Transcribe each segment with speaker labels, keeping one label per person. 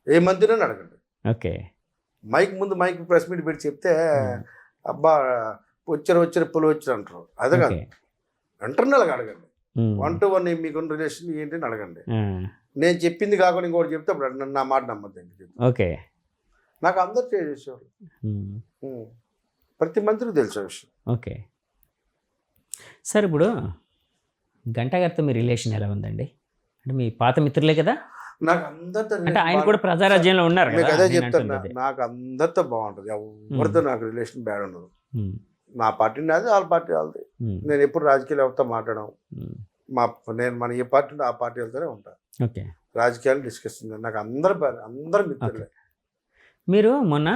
Speaker 1: ఏ మంత్రిని అడగండి.
Speaker 2: Okay.
Speaker 1: Mic press meet పెట్టి చెప్తే అబ్బా వచ్చారు పులు వచ్చారు అంటారు. అదే కాదు, ఇంటర్నల్గా అడగండి. 1-to-1 మీకున్న రిలేషన్ ఏంటి అని అడగండి. నేను చెప్పింది కాకుండా ఇంకోటి చెప్తే అప్పుడు నా మాట నమ్మద్దండి.
Speaker 2: ఓకే.
Speaker 1: నాకు అందరు చేసేవాళ్ళు, ప్రతి మంత్రికి తెలిసే విషయం.
Speaker 2: ఓకే సార్, ఇప్పుడు గంటా గారితో మీ రిలేషన్ ఎలా ఉందండి? అంటే మీ పాత మిత్రులే కదా?
Speaker 1: నాకు అందరితో,
Speaker 2: అంటే ఆయన కూడా ప్రజారాజ్యంలో ఉన్నారు కదా?
Speaker 1: అదే చెప్తాను, నాకు అందరితో బాగుంటుంది. ఎవరితో నాకు రిలేషన్ బ్యాడ్ ఉండదు. నా పార్టీ నాది, వాళ్ళ పార్టీ వాళ్ళది. నేను ఎప్పుడు రాజకీయాలు ఎవరితో మాట్లాడడం. మన ఏ పార్టీ ఉంటే ఆ పార్టీ వెళ్తూనే ఉంటాను.
Speaker 2: ఓకే.
Speaker 1: రాజకీయాలు డిస్కస్ నాకు అందరు మిత్రులే.
Speaker 2: మీరు మొన్న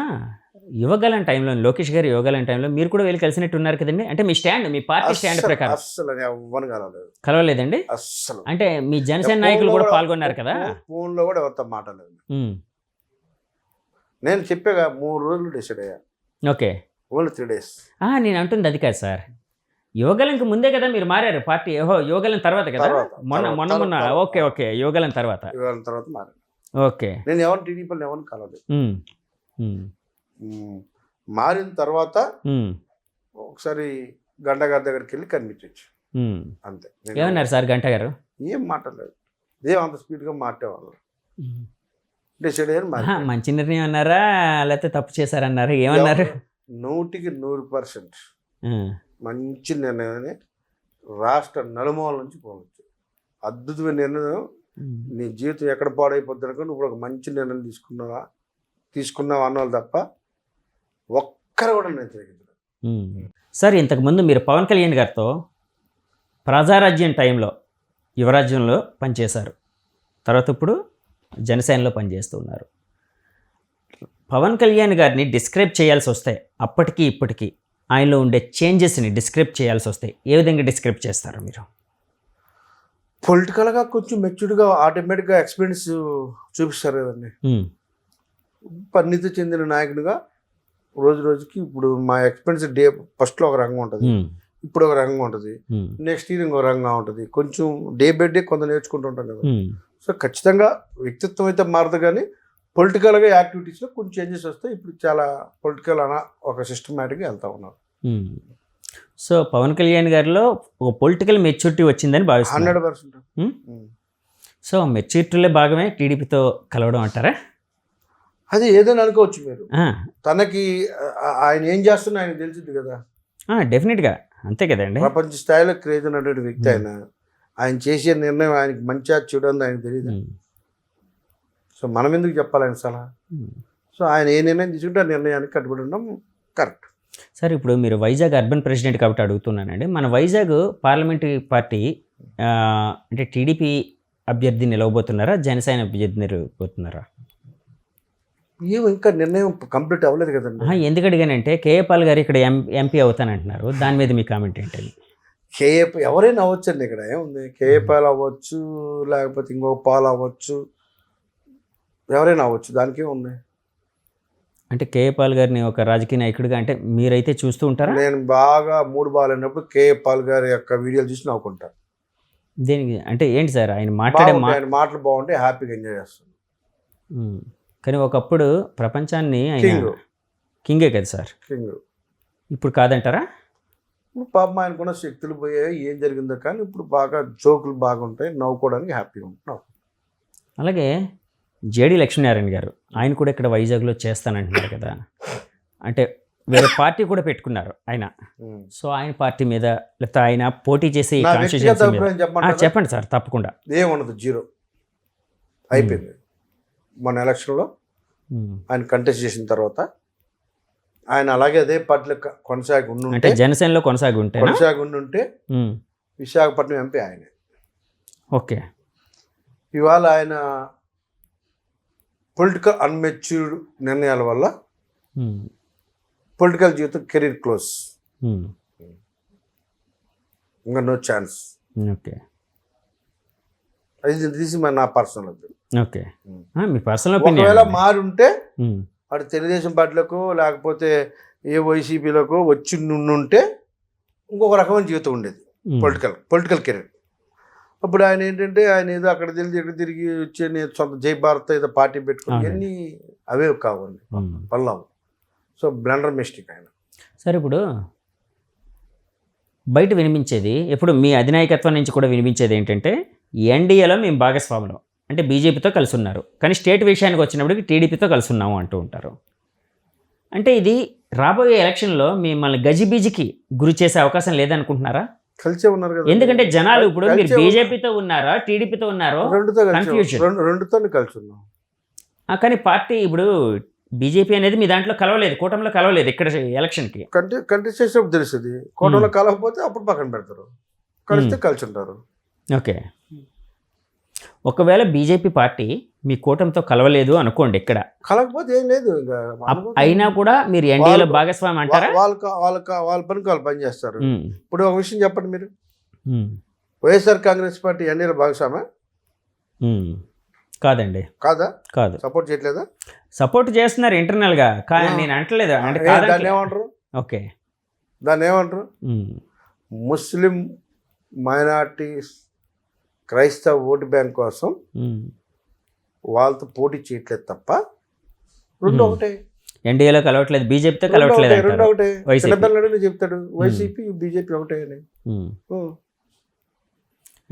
Speaker 2: యువగలం టైంలో, లోకేష్ గారి యువగలం టైంలో మీరు కూడా వెళ్ళి కలిసినట్టు ఉన్నారు కదండి? అంటే మీ స్టాండ్, మీ పార్టీ స్టాండ్ ప్రకారం
Speaker 1: అస్సలు ఎవ్వరు
Speaker 2: కలవలేదండి
Speaker 1: అస్సలు.
Speaker 2: అంటే మీ జనసేన నాయకులు కూడా పాల్గొన్నారు కదా?
Speaker 1: ఫోన్లో కూడా ఎవరితో మాట్లాడలేదు. నేను చెప్పాగా 3 రోజులు డిసైడ్ అయ్యా.
Speaker 2: ఓకే.
Speaker 1: Only 3 days.
Speaker 2: నేను అంటుంది అది కాదు సార్, యువగలంకి ముందే కదా మీరు మారారు పార్టీ? యువగలం తర్వాత కదా? మొన్న ఓకే. యువగలం తర్వాత
Speaker 1: మారారు.
Speaker 2: ఓకే.
Speaker 1: నేను ఎవరు టీడీపీలో ఎవరిని కలవలేదు. మారిన తర్వాత ఒకసారి గంటా గారి దగ్గరికి వెళ్ళి కనిపించచ్చు అంతే.
Speaker 2: ఏమన్నారు సార్ గంటా గారు?
Speaker 1: ఏం మాట్లాడలేదు, అంత స్పీడ్గా మాట్లాడేవాళ్ళు. డిసైడ్ అయ్యారు.
Speaker 2: మంచి నిర్ణయం అన్నారా లేకపోతే తప్పు చేశారన్నారా? ఏమన్నారు?
Speaker 1: 100% మంచి నిర్ణయం. రాష్ట్ర నలుమూల నుంచి పోవచ్చు. అద్భుతమైన నిర్ణయం. నీ జీవితం ఎక్కడ పాడైపోద్ది అనుకో, నువ్వు ఒక మంచి నిర్ణయం తీసుకున్నావు అన్నవాళ్ళు తప్ప ఒక్కరు కూడా నేను తెలియదు.
Speaker 2: సార్, ఇంతకుముందు మీరు పవన్ కళ్యాణ్ గారితో ప్రజారాజ్యం టైంలో యువరాజ్యంలో పనిచేశారు, తర్వాత ఇప్పుడు జనసేనలో పనిచేస్తూ ఉన్నారు. పవన్ కళ్యాణ్ గారిని డిస్క్రైబ్ చేయాల్సి వస్తే అప్పటికి ఇప్పటికీ ఆయనలో ఉండే చేంజెస్ని డిస్క్రైబ్ చేయాల్సి వస్తే ఏ విధంగా డిస్క్రైబ్ చేస్తారు మీరు?
Speaker 1: పొలిటికల్గా కొంచెం మెచ్యూర్డ్గా, ఆటోమేటిక్గా ఎక్స్పీరియన్స్ చూపిస్తారు కదండి. పరిణితి చెందిన నాయకుడిగా రోజు రోజుకి ఇప్పుడు మా ఎక్స్పీరియన్స్ ఫస్ట్లో ఒక రంగం ఉంటుంది, ఇప్పుడు ఒక రంగం ఉంటుంది, నెక్స్ట్ ఇయర్ ఇంకో రంగం ఉంటుంది. కొంచెం డే బై డే కొంత నేర్చుకుంటూ ఉంటాం కదా. సో ఖచ్చితంగా వ్యక్తిత్వం అయితే మారదు, కానీ పొలిటికల్గా యాక్టివిటీస్లో కొన్ని చేంజెస్ వస్తాయి. ఇప్పుడు చాలా పొలిటికల్ ఒక సిస్టమేటిక్గా వెళ్తూ ఉన్నారు.
Speaker 2: సో పవన్ కళ్యాణ్ గారిలో ఒక పొలిటికల్ మెచ్యూరిటీ వచ్చిందని భావిస్తున్నారు.
Speaker 1: 100%.
Speaker 2: సో మెచ్యూరిటీలో భాగమే టీడీపీతో కలవడం అంటారా?
Speaker 1: అది ఏదైనా అనుకోవచ్చు మీరు. తనకి ఆయన ఏం చేస్తున్నా ఆయన తెలిసింది కదా.
Speaker 2: డెఫినెట్గా అంతే కదండి.
Speaker 1: ప్రపంచ స్థాయిలో క్రేజ్ ఉన్నటువంటి వ్యక్తి ఆయన చేసే నిర్ణయం ఆయనకి మంచిగా చూడండి ఆయన తెలియదు. సో మనం ఎందుకు చెప్పాలి ఆయన సలహా? సో ఆయన ఏ నిర్ణయం తీసుకుంటే ఆ నిర్ణయానికి కట్టుబడి ఉండడం కరెక్ట్.
Speaker 2: సార్, ఇప్పుడు మీరు వైజాగ్ అర్బన్ ప్రెసిడెంట్ కాబట్టి అడుగుతున్నానండి. మన వైజాగ్ పార్లమెంటరీ పార్టీ అంటే టీడీపీ అభ్యర్థి నిలవబోతున్నారా, జనసేన అభ్యర్థి నిలవబోతున్నారా?
Speaker 1: ఏమో ఇంకా నిర్ణయం కంప్లీట్ అవ్వలేదు కదండి.
Speaker 2: ఎందుకు అడిగానంటే కేఏ పాల్ గారు ఇక్కడ ఎంపీ అవుతానంటున్నారు, దాని మీద మీ కామెంట్ ఏంటండి?
Speaker 1: కేఏ ఎవరైనా అవ్వచ్చండి, ఇక్కడ ఏముంది. కేఏ పాల్ అవ్వచ్చు, లేకపోతే ఇంకొక పాల్ అవ్వచ్చు, ఎవరైనా అవ్వచ్చు, దానికే ఉన్నాయి.
Speaker 2: అంటే కేఏ పాల్ గారిని ఒక రాజకీయ నాయకుడిగా అంటే మీరైతే చూస్తూ ఉంటారా?
Speaker 1: నేను బాగా మూడు బాగాలైనప్పుడు కేఏ పాల్ గారి యొక్క వీడియోలు చూసి నవ్వుకుంటాను.
Speaker 2: దేనికి అంటే ఏంటి సార్, ఆయన మాట్లాడే
Speaker 1: మాటలు బాగుంటే హ్యాపీగా ఎంజాయ్ చేస్తాను.
Speaker 2: కానీ ఒకప్పుడు ప్రపంచాన్ని ఆయన కింగే కదా సార్.
Speaker 1: కింగ్
Speaker 2: ఇప్పుడు కాదంటారా?
Speaker 1: పాపం ఆయనకున్న శక్తులు పోయాయి, ఏం జరిగిందో. కానీ ఇప్పుడు బాగా జోకులు బాగుంటాయి, నవ్వుకోవడానికి హ్యాపీగా ఉంటున్నాం.
Speaker 2: అలాగే జేడి లక్ష్మీనారాయణ గారు ఆయన కూడా ఇక్కడ వైజాగ్లో చేస్తానంటున్నారు కదా. అంటే వేరే పార్టీ కూడా పెట్టుకున్నారు ఆయన. సో ఆయన పార్టీ మీద లేకపోతే ఆయన పోటీ చేసి చెప్పండి సార్. తప్పకుండా.
Speaker 1: ఏముండదు, 0 అయిపోయింది. మన ఎలక్షన్లో ఆయన కంటెస్ట్ చేసిన తర్వాత ఆయన అలాగే అదే పార్టీలో కొనసాగి ఉంటే,
Speaker 2: జనసేనలో కొనసాగి
Speaker 1: ఉంటే విశాఖపట్నం ఎంపీ ఆయనే.
Speaker 2: ఓకే.
Speaker 1: ఇవాళ ఆయన పొలిటికల్ అన్మెచ్యూర్డ్ నిర్ణయాల వల్ల పొలిటికల్ జీవితం కెరీర్ క్లోజ్, ఇంకా నో ఛాన్స్.
Speaker 2: ఓకే.
Speaker 1: అది తీసి నా పర్సనల్ ఒపీనియన్.
Speaker 2: ఓకే, మీ పర్సనల్ ఒపీనియన్.
Speaker 1: ఒకవేళ మారి ఉంటే అటు తెలుగుదేశం పార్టీలకు లేకపోతే ఏ వైసీపీలకు వచ్చి ఉంటే ఇంకొక రకమైన జీవితం ఉండేది, పొలిటికల్ కెరీర్. అప్పుడు ఆయన ఏంటంటే ఆయన ఏదో అక్కడ తిరిగి ఇక్కడ తిరిగి వచ్చి నేను సొంత జై భారత్ ఏదో పార్టీ పెట్టుకుని
Speaker 2: అవునండి.
Speaker 1: ఇవన్నీ అవే కావండి పల్లావు. సో బ్లండర్ మిస్టేక్ ఆయన.
Speaker 2: సరే ఇప్పుడు బయట వినిపించేది ఎప్పుడు మీ అధినాయకత్వం నుంచి కూడా వినిపించేది ఏంటంటే ఎన్డీఏలో మేము భాగస్వాములం అంటే బీజేపీతో కలిసి ఉన్నారు, కానీ స్టేట్ విషయానికి వచ్చినప్పటికి టీడీపీతో కలిసి ఉన్నాము అంటూ ఉంటారు. అంటే ఇది రాబోయే ఎలక్షన్లో మిమ్మల్ని గజిబిజికి గురి చేసే అవకాశం లేదనుకుంటున్నారా?
Speaker 1: కలిసే ఉన్నారు కదా.
Speaker 2: ఎందుకంటే జనాలు ఇప్పుడు మీరు బీజేపీతో ఉన్నారా టీడీపీతో ఉన్నారో
Speaker 1: రెండుతో
Speaker 2: కన్ఫ్యూజన్.
Speaker 1: రెండుతో కలిసి ఉన్నాం.
Speaker 2: కానీ పార్టీ ఇప్పుడు బీజేపీ అనేది మీ దాంట్లో కలవలేదు, కూటమిలో కలవలేదు ఇక్కడ ఎలక్షన్కి.
Speaker 1: కంటెస్ట్ చేసినప్పుడు తెలుస్తుంది. కోటంలో కలవకపోతే అప్పుడు పక్కన పెడతారు, కలిస్తే కలిసి ఉంటారు.
Speaker 2: ఓకే, ఒకవేళ బీజేపీ పార్టీ మీ కూటమితో కలవలేదు అనుకోండి, ఇక్కడ
Speaker 1: కలవకపోతే ఏం లేదు.
Speaker 2: అయినా కూడా మీరు ఎన్డీఏలో భాగస్వామి అంటారా?
Speaker 1: వాళ్ళ పనికి వాళ్ళు పని చేస్తారు. ఇప్పుడు ఒక విషయం చెప్పండి, మీరు వైఎస్ఆర్ కాంగ్రెస్ పార్టీ ఎన్డీఏలో భాగస్వామే
Speaker 2: కాదండి.
Speaker 1: కాదా?
Speaker 2: కాదు.
Speaker 1: సపోర్ట్ చేయట్లేదా?
Speaker 2: సపోర్ట్ చేస్తున్నారు ఇంటర్నల్ గా, కానీ నేను అంటలేదు. అంటే
Speaker 1: దాన్ని ఏమంటారు?
Speaker 2: ఓకే,
Speaker 1: దాన్ని ఏమంటారు? ముస్లిం మైనారిటీస్ క్రైస్తవ ఓటు బ్యాంక్ కోసం వాళ్ళతో పోటీ చేయట్లేదు తప్ప రెండు ఒకటే.
Speaker 2: ఎన్డీఏలో కలవట్లేదు, బీజేపీతో కలవట్లేదు,
Speaker 1: రెండు ఒకటే. చిన్నపిల్లడు చెప్తాడు వైసీపీ బీజేపీ ఒకటే అని.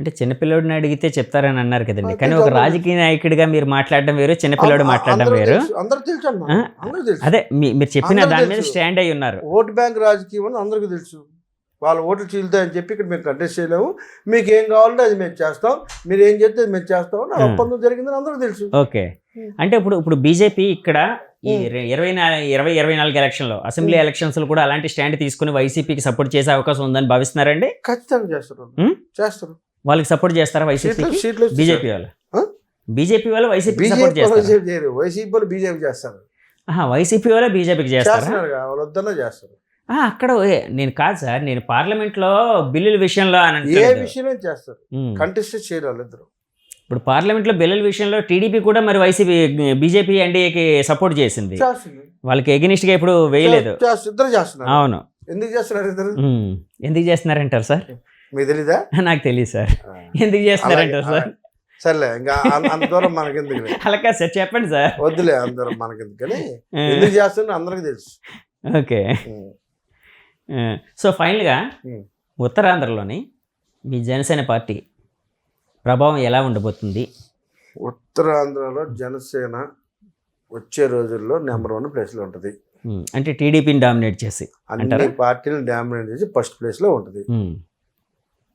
Speaker 2: అంటే చిన్నపిల్లడిని అడిగితే చెప్తారని అన్నారు కదండి, కానీ ఒక రాజకీయ నాయకుడిగా మీరు మాట్లాడడం వేరు, చిన్నపిల్లడు మాట్లాడడం వేరు.
Speaker 1: అందరూ తెలుసు అన్న, అందరూ తెలుసు.
Speaker 2: అదే మీరు చెప్పిన దాని మీద స్టాండ్ అయి ఉన్నారు.
Speaker 1: ఓటు బ్యాంక్ రాజకీయం అని అందరికీ తెలుసు. వాళ్ళ ఓట్లు చీలుతాయని చెప్పి ఇక్కడ మేము కంటెస్ట్ చేయలేము, మీకు ఏం కావాలంటే అది మేము చేస్తాం, మీరు ఏం చెప్తే అది మేము చేస్తాం అని ఒప్పందం జరిగిందని అందరికీ తెలుసు.
Speaker 2: ఓకే, అంటే ఇప్పుడు బీజేపీ ఇక్కడ ఈ 2024 ఎలక్షన్లో అసెంబ్లీ ఎలక్షన్స్ కూడా అలాంటి స్టాండ్ తీసుకుని వైసీపీకి సపోర్ట్ చేసే అవకాశం ఉందని భావిస్తున్నారండి?
Speaker 1: ఖచ్చితంగా చేస్తారు. చేస్తారు.
Speaker 2: వాళ్ళకి సపోర్ట్ చేస్తారా వైసీపీ? బీజేపీ వాళ్ళు బీజేపీ వాళ్ళు వైసీపీ సపోర్ట్
Speaker 1: చేస్తారు. వైసీపీ వాళ్ళు బీజేపీ చేస్తారు.
Speaker 2: వైసీపీ వాళ్ళు బీజేపీకి చేస్తారు.
Speaker 1: వాళ్ళు వద్దన్నా చేస్తారు.
Speaker 2: అక్కడ నేను కాదు సార్, నేను పార్లమెంట్లో బిల్లుల విషయంలో
Speaker 1: ఏ విషయంలో చేస్తారు, కంటెస్ట్ చేయరు ఇద్దరు.
Speaker 2: ఇప్పుడు పార్లమెంట్లో బిల్లుల విషయంలో టీడీపీ కూడా మరి వైసీపీ బీజేపీ ఎన్డీఏకి సపోర్ట్ చేసింది, వాళ్ళకి ఎగనిస్ట్గా ఇప్పుడు వేయలేదు.
Speaker 1: ఇద్దరు చేస్తున్నారు.
Speaker 2: అవును,
Speaker 1: ఎందుకు చేస్తున్నారు ఇద్దరు?
Speaker 2: ఎందుకు చేస్తున్నారంటారు సార్?
Speaker 1: మీకు తెలీదా?
Speaker 2: నాకు తెలియదు సార్, ఎందుకు చేస్తున్నారంటారు సార్?
Speaker 1: సర్లే, ఇంకా అంత దూరం మనకెందుకు?
Speaker 2: అలా కాదు సార్, చెప్పండి సార్.
Speaker 1: వద్దులే, అంత దూరం మనకెందుకని. ఎందుకు చేస్తున్నా అందరికి తెలుసు.
Speaker 2: ఓకే, సో ఫైనల్గా ఉత్తరాంధ్రలోని మీ జనసేన పార్టీ ప్రభావం ఎలా ఉండబోతుంది?
Speaker 1: ఉత్తరాంధ్రలో జనసేన వచ్చే రోజుల్లో నెంబర్ 1 ప్లేస్లో ఉంటుంది.
Speaker 2: అంటే టీడీపీని డామినేట్ చేసి,
Speaker 1: అన్ని పార్టీలు డామినేట్ చేసి ఫస్ట్ ప్లేస్లో ఉంటుంది.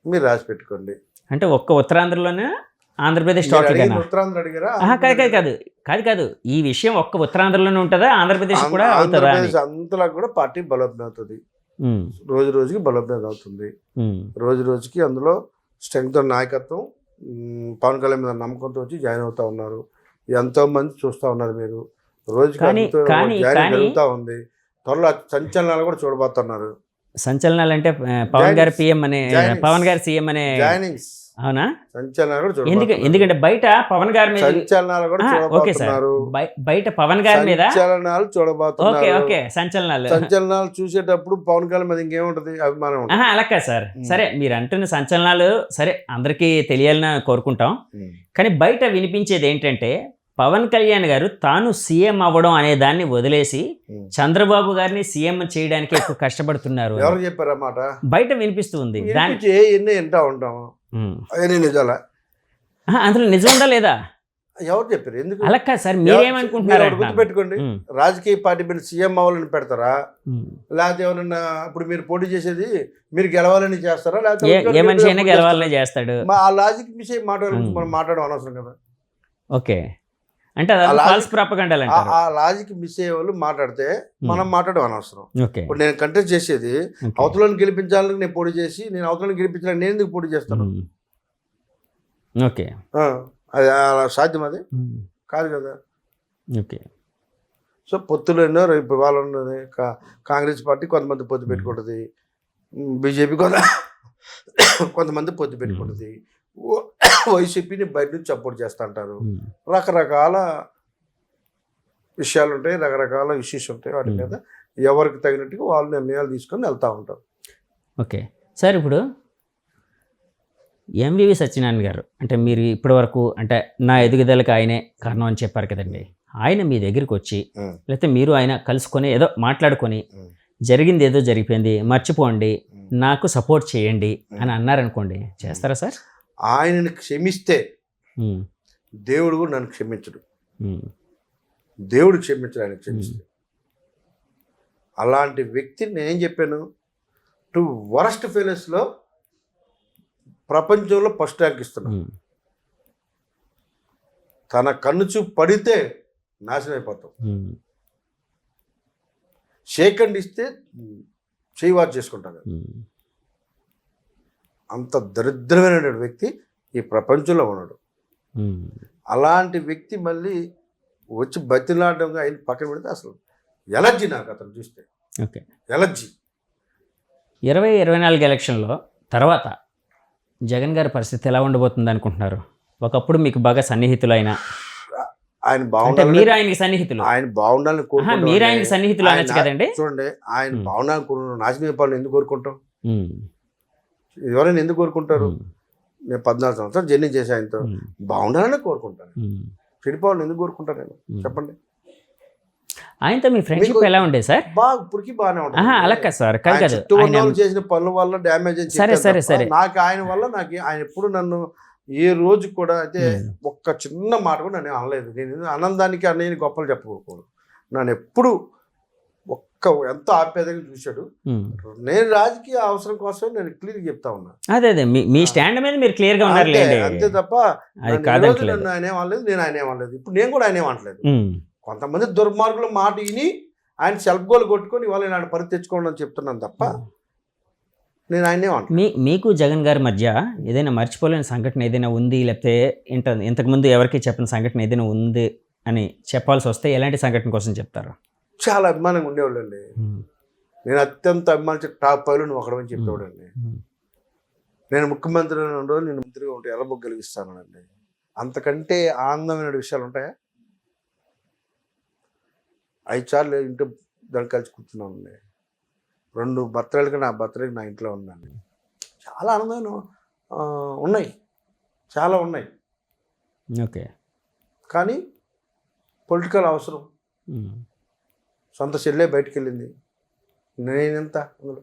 Speaker 1: మీరు రాసి పెట్టుకోండి.
Speaker 2: అంటే ఒక్క ఉత్తరాంధ్రలోనే ఆంధ్రప్రదేశ్
Speaker 1: ఉత్తరాంధ్ర అడిగారా?
Speaker 2: కాదు, ఈ విషయం ఒక్క ఉత్తరాంధ్రలోనే ఉంటుందా, ఆంధ్రప్రదేశ్ కూడా అవుతుందా?
Speaker 1: అంతలా కూడా పార్టీ బలోపేతం అవుతుంది, రోజు రోజుకి బలోపేతం అవుతుంది. రోజు రోజుకి అందులో స్ట్రెంగ్త్ నాయకత్వం పవన్ కళ్యాణ్ మీద నమ్మకంతో వచ్చి జాయిన్ అవుతా ఉన్నారు. ఎంతో మంది చూస్తూ ఉన్నారు. మీరు రోజుకి జాయిన్ జరుగుతూ ఉంది. త్వరలో సంచలనాలు కూడా చూడబోతున్నారు.
Speaker 2: సంచలనాలు అంటే పవన్ గారి పిఎం అనే, పవన్ గారి సీఎం అనే
Speaker 1: జాయినింగ్స్.
Speaker 2: అవునా?
Speaker 1: సంచలనాలు కూడా
Speaker 2: ఎందుకంటే బయట పవన్ గారి మీద
Speaker 1: సంచలనాలు కూడా చూడబోతున్నారు.
Speaker 2: బయట పవన్ గారి మీద
Speaker 1: సంచలనాలు చూడబోతున్నారు.
Speaker 2: సంచలనాలు
Speaker 1: చూసేటప్పుడు పవన్ కళ్యాణ్ మీద ఇంకేముంటది? అభిమానం.
Speaker 2: అలా కాదు సార్, సరే మీరు అంటున్న సంచలనాలు సరే అందరికీ తెలియాలని కోరుకుంటాం, కానీ బయట వినిపించేది ఏంటంటే పవన్ కళ్యాణ్ గారు తాను సీఎం అవ్వడం అనే దాన్ని వదిలేసి చంద్రబాబు గారిని సీఎం చేయడానికి ఎక్కువ కష్టపడుతున్నారు.
Speaker 1: ఎవరు చెప్పారన్నమాట?
Speaker 2: బయట వినిపిస్తుంది.
Speaker 1: ఎన్ని వింటా ఉంటాం, అవన్నీ నిజాలా?
Speaker 2: అందులో నిజం ఉందా లేదా?
Speaker 1: ఎవరు చెప్పారు? ఎందుకు
Speaker 2: అలా కాదు సార్, మీరేమనుకుంటున్నారు?
Speaker 1: గుర్తుపెట్టుకోండి, రాజకీయ పార్టీ మీద సీఎం అవ్వాలని పెడతారా, లేకపోతే ఎవరన్నా ఇప్పుడు మీరు పోటీ చేసేది మీరు గెలవాలని చేస్తారా, లేకపోతే
Speaker 2: ఏ మనిషి అయినా గెలవాలని చేస్తాడు?
Speaker 1: ఆ లాజిక్ మిస్ అయ్యి మనం మాట్లాడడం అనవసరం కదా.
Speaker 2: ఓకే, అంటే ఫాల్స్ ప్రొపగండా అంటారు.
Speaker 1: ఆ లాజిక్ మిస్ అయ్యే వాళ్ళు మాట్లాడితే మనం మాట్లాడడం అనవసరం. ఇప్పుడు నేను కంటెస్ట్ చేసేది అవతలను గెలిపించాలని నేను పోటీ చేసి, నేను అవతలను గెలిపించాలని నేను ఎందుకు పోటీ చేస్తాను?
Speaker 2: ఓకే,
Speaker 1: అది అలా సాధ్యం? అది కాదు కదా.
Speaker 2: ఓకే,
Speaker 1: సో పొత్తులు ఎన్నో. ఇప్పుడు వాళ్ళు ఉన్నది కాంగ్రెస్ పార్టీ కొంతమంది పొత్తు పెట్టుకుంటుంది, బీజేపీ కొంతమంది పొత్తు పెట్టుకుంటుంది, వైసీపీని బయట నుంచి సపోర్ట్ చేస్తూ అంటారు. రకరకాల విషయాలు ఉంటాయి, రకరకాల ఇష్యూస్ ఉంటాయి. వాటి మీద ఎవరికి తగినట్టుగా వాళ్ళు నిర్ణయాలు తీసుకొని వెళ్తూ ఉంటారు.
Speaker 2: ఓకే సార్, ఇప్పుడు ఎంవివి సత్యనారాయణ గారు అంటే మీరు ఇప్పటివరకు అంటే నా ఎదుగుదలకు ఆయనే కారణం అని చెప్పారు కదండి. ఆయన మీ దగ్గరికి వచ్చి లేకపోతే మీరు ఆయన కలుసుకొని ఏదో మాట్లాడుకొని జరిగింది ఏదో జరిగిపోయింది మర్చిపోండి, నాకు సపోర్ట్ చేయండి అని అన్నారనుకోండి, చేస్తారా సార్?
Speaker 1: ఆయనని క్షమిస్తే దేవుడు కూడా నన్ను క్షమించడు. దేవుడు క్షమించడు ఆయన క్షమిస్తే. అలాంటి వ్యక్తిని నేనేం చెప్పాను, 2 వరస్ట్ ఫెయిల్యూర్స్లో ప్రపంచంలో ఫస్ట్ ర్యాంక్ ఇస్తున్నాను. తన కన్ను చూపు పడితే నాశనం అయిపోతాం. షేకండ్ ఇస్తే చేయవారు చేసుకుంటాను. అంత దరిద్రమైన వ్యక్తి ఈ ప్రపంచంలో ఉన్నాడు. అలాంటి వ్యక్తి మళ్ళీ వచ్చి బతిలాడడంగా ఆయన పక్కన పెడితే అసలు ఎలర్జీ నాకు అతను చూస్తే.
Speaker 2: Okay,
Speaker 1: allergy.
Speaker 2: 2024 ఎలక్షన్లో తర్వాత జగన్ గారి పరిస్థితి ఎలా ఉండబోతుంది అనుకుంటున్నారు? ఒకప్పుడు మీకు బాగా సన్నిహితులు ఆయన
Speaker 1: బాగుండాలి,
Speaker 2: మీరు ఆయనకి సన్నిహితులు,
Speaker 1: ఆయన బాగుండాలని కోరుకుంటాం.
Speaker 2: మీరు ఆయనకి సన్నిహితులు అనొచ్చు కదండి.
Speaker 1: చూడండి, ఆయన బాగుండాలని కోరుకుంటాం. నాశనం అయిపోవాలని ఎందుకు కోరుకుంటాం? ఎవరైనా ఎందుకు కోరుకుంటారు? నేను 14 సంవత్సరాలు జర్నీ చేసి ఆయనతో బాగుండాలని కోరుకుంటాను. చెడిపోవాలని ఎందుకు కోరుకుంటాను నేను? చెప్పండి.
Speaker 2: ఆయనతో మీ ఫ్రెండ్షిప్ ఎలా ఉండేది సార్?
Speaker 1: ఇప్పటికీ బాగానే ఉంటుంది.
Speaker 2: అలా కాదు సార్, కాదు
Speaker 1: చేసిన పనుల వల్ల డ్యామేజ్
Speaker 2: సరే
Speaker 1: నాకు ఆయన వల్ల ఆయన ఎప్పుడు నన్ను ఏ రోజు కూడా అయితే ఒక్క చిన్న మాట కూడా నన్ను అనలేదు. నేను ఆనందానికి అన్నయ్యని గొప్పలు చెప్పకూడదు. నన్ను ఎప్పుడు ఎంతో ఆప్యాయంగా చూశాడు. నేను రాజకీయ అవసరం కోసం నేను క్లియర్గా చెప్తా ఉన్నా.
Speaker 2: అదే మీ స్టాండ్ మీద మీరు క్లియర్ గా ఉన్నారు,
Speaker 1: అంతే తప్ప నన్ను ఆయన ఏమనలేదు, నేను ఆయన ఏమనలేదు. ఇప్పుడు నేను కూడా ఆయన ఏమనలేదు. కొంతమంది దుర్మార్గుల మాట విని ఆయన సెల్ఫ్ గోల్ కొట్టుకొని ఇవాళ నేను పరి తెచ్చుకోండి అని చెప్తున్నాను తప్ప నేను ఆయనే అంటాను.
Speaker 2: మీకు జగన్ గారి మధ్య ఏదైనా మర్చిపోలేని సంఘటన ఏదైనా ఉంది, లేకపోతే ఇంతకుముందు ఎవరికి చెప్పిన సంఘటన ఏదైనా ఉంది అని చెప్పాల్సి వస్తే ఎలాంటి సంఘటన కోసం చెప్తారు?
Speaker 1: చాలా అభిమానంగా ఉండేవాళ్ళండి. నేను అత్యంత అభిమానించే టాప్ 5లో నువ్వు ఒకడమని చెప్పేవాడండి. నేను ముఖ్యమంత్రి రోజు నేను మంత్రిగా ఉంటే ఎర్రబొగ్గు కలిగిస్తానండి. అంతకంటే ఆనందమైన విషయాలు ఉంటాయా? 5 సార్లు ఇంట్లో దాన్ని కలిసి కూర్చున్నామండి. 2 బర్త్డేలకి నా బర్త్డేకి నా ఇంట్లో ఉన్నాను. చాలా ఆనందమైన ఉన్నాయి, చాలా ఉన్నాయి.
Speaker 2: ఓకే, కానీ
Speaker 1: పొలిటికల్ అవసరం. సొంత చెల్లె బయటకు వెళ్ళింది, నేనెంత అందులో.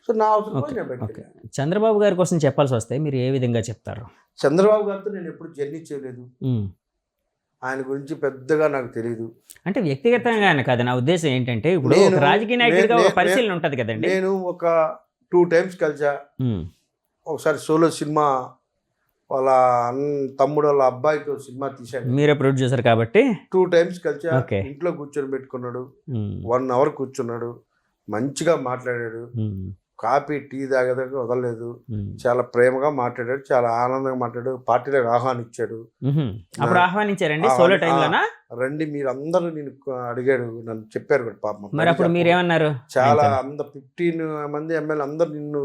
Speaker 1: సో నా అవసరం నేను బయటకు.
Speaker 2: చంద్రబాబు గారి కోసం చెప్పాల్సి వస్తే మీరు ఏ విధంగా చెప్తారు?
Speaker 1: చంద్రబాబు గారితో నేను ఎప్పుడు జర్నీ చేయలేదు. ఆయన గురించి పెద్దగా నాకు తెలియదు.
Speaker 2: అంటే వ్యక్తిగతంగా కాదు, నా ఉద్దేశం ఏంటంటే ఇప్పుడు రాజకీయ నాయకుడిగా ఒక పరిశీలన ఉంటుంది కదండి.
Speaker 1: నేను ఒక 2 టైమ్స్ కలిసా. ఒకసారి సోలో సినిమా వాళ్ళ తమ్ముడు వాళ్ళ అబ్బాయితో సినిమా తీశాడు,
Speaker 2: మీరే ప్రొడ్యూసర్ కాబట్టి.
Speaker 1: 2 టైమ్స్ కలిసా. ఇంట్లో కూర్చొని పెట్టుకున్నాడు, 1 అవర్ కూర్చున్నాడు, మంచిగా మాట్లాడాడు, కాఫీ టీ తాగేదాకా వదలలేదు, చాలా ప్రేమగా మాట్లాడాడు, చాలా ఆనందంగా మాట్లాడాడు. పార్టీలకు ఆహ్వానించాడు.
Speaker 2: అప్పుడు ఆహ్వానించారండి సోలో టైంలోనా?
Speaker 1: రండి మీరు అందరూ నేను అడిగాడు, నన్ను చెప్పారు కూడా పాపం.
Speaker 2: మరి అప్పుడు మీరేమన్నారు?
Speaker 1: చాలా 15 మంది ఎమ్మెల్యే అందరు నిన్ను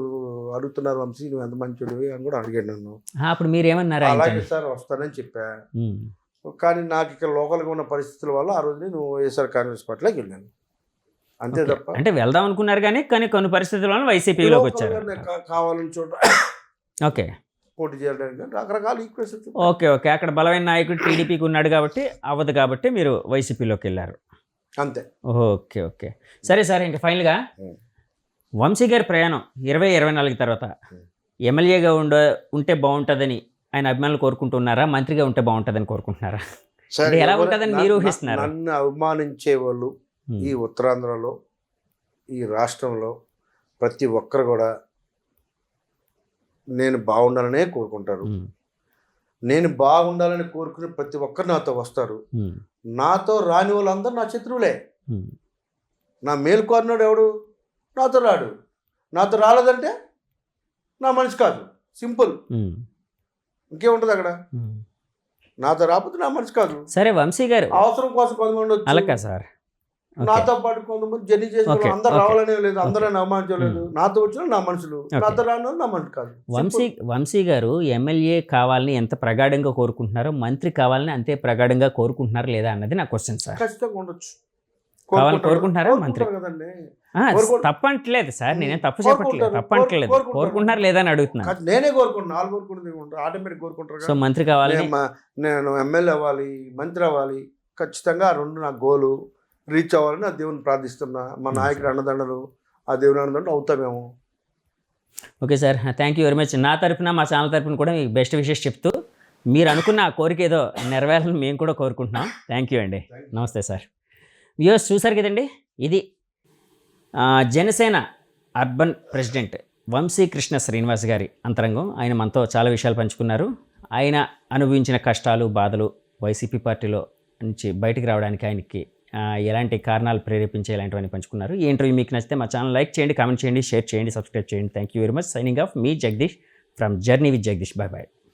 Speaker 1: అడుగుతున్నారు వంశీ, నువ్వు ఎంత మంచిడు అని కూడా అడిగాడు నన్ను.
Speaker 2: అప్పుడు మీరేమన్నారు?
Speaker 1: అలాగే సార్ వస్తానని చెప్పా. కానీ నాకు ఇక్కడ లోకల్గా ఉన్న పరిస్థితుల వల్ల ఆ రోజు నేను వైఎస్ఆర్ కాంగ్రెస్ పార్టీలోకి వెళ్ళాను, అంతే తప్ప.
Speaker 2: అంటే వెళ్దాం అనుకున్నారు కానీ కొన్ని పరిస్థితుల వల్ల వైసీపీలోకి వచ్చారు.
Speaker 1: కావాలని చూడ
Speaker 2: ఓకే,
Speaker 1: పోటీ చేయడానికి రకరకాల ఈక్వేషన్స్.
Speaker 2: ఓకే, అక్కడ బలమైన నాయకుడు టీడీపీకి ఉన్నాడు కాబట్టి అవ్వదు కాబట్టి మీరు వైసీపీలోకి వెళ్ళారు,
Speaker 1: అంతే.
Speaker 2: ఓకే సరే సార్, ఇంకా ఫైనల్గా వంశీ గారి ప్రయాణం 2024 తర్వాత ఎమ్మెల్యేగా ఉంటే బాగుంటుందని ఆయన అభిమానులు కోరుకుంటున్నారా, మంత్రిగా ఉంటే బాగుంటుందని కోరుకుంటున్నారా? ఎలా ఉంటుందని మీరు ఊహిస్తున్నారు?
Speaker 1: నన్ను అభిమానించే వాళ్ళు ఈ ఉత్తరాంధ్రలో, ఈ రాష్ట్రంలో ప్రతి ఒక్కరు కూడా నేను బాగుండాలనే కోరుకుంటారు. నేను బాగుండాలని కోరుకుని ప్రతి ఒక్కరు నాతో వస్తారు. నాతో రాని వాళ్ళందరూ నా శత్రువులే. నా మేలు కోరినాడు ఎవడు నాతో రాడు. నాతో రాలేదంటే నా మనిషి కాదు, సింపుల్. ఇంకేముంటుంది అక్కడ? నాతో రాకపోతే నా మనిషి కాదు.
Speaker 2: సరే, వంశీ గారు
Speaker 1: అవసరం కోసం కొంతమంది
Speaker 2: అలాగా సార్,
Speaker 1: నాతో పాటు కొంతమంది జర్నీ చేసిన అందరు రావాలనే లేదు, అందరూ అవమానించలేదు. నాతో వచ్చిన నా మనుషులు, నాతో రాను నా మనిషి కాదు.
Speaker 2: వంశీ గారు ఎమ్మెల్యే కావాలని ఎంత ప్రగాఢంగా కోరుకుంటున్నారో మంత్రి కావాలని అంతే ప్రగాఢంగా కోరుకుంటున్నారా లేదా అన్నది నా క్వశ్చన్ సార్.
Speaker 1: ఖచ్చితంగా ఉండొచ్చు.
Speaker 2: కావాలని కోరుకుంటున్నారా మంత్రి?
Speaker 1: కదండి.
Speaker 2: తప్పంటలేదు సార్, నేనేం తప్పు చెప్పట్లేదు, తప్పంటలేదు, కోరుకుంటున్నారు లేదా అని అడుగుతున్నాను.
Speaker 1: నేనే కోరుకుంటున్నాను, వాళ్ళు కోరుకుంటుంది ఆటోమేటిక్ కోరుకుంటారు.
Speaker 2: సో మంత్రి కావాలని,
Speaker 1: నేను ఎమ్మెల్యే అవ్వాలి, మంత్రి అవ్వాలి, ఖచ్చితంగా ఆ రెండు నా గోలు రీచ్ అవ్వాలని ఆ దేవుని ప్రార్థిస్తున్నా. మా నాయకుడు అన్నదండలు ఆ దేవుని అన్నదండలు అవుతామేమో.
Speaker 2: Okay sir, thank you very much. నా తరపున మా ఛానల్ తరపున కూడా మీకు బెస్ట్ విషెస్ చెప్తూ, మీరు అనుకున్న ఆ కోరిక ఏదో నెరవేరాలని మేము కూడా కోరుకుంటున్నాం. థ్యాంక్ యూ అండి, నమస్తే సార్. వ్యూవర్స్ చూసారు కదండి, ఇది జనసేన అర్బన్ ప్రెసిడెంట్ వంశీకృష్ణ శ్రీనివాస్ గారి అంతరంగం. ఆయన మనతో చాలా విషయాలు పంచుకున్నారు. ఆయన అనుభవించిన కష్టాలు, బాధలు, వైసీపీ పార్టీలో నుంచి బయటికి రావడానికి ఆయనకి ఎలాంటి కారణాలు ప్రేరేపించే ఇలాంటివన్నీ పంచుకున్నారు. ఈ ఇంటర్వ్యూ మీకు నచ్చితే మా ఛానల్ లైక్ చేయండి, కామెంట్ చేయండి, షేర్ చేయండి, సబ్స్క్రైబ్ చేయండి. Thank you very much. Signing off me Jagadish from journey with Jagadish. By by.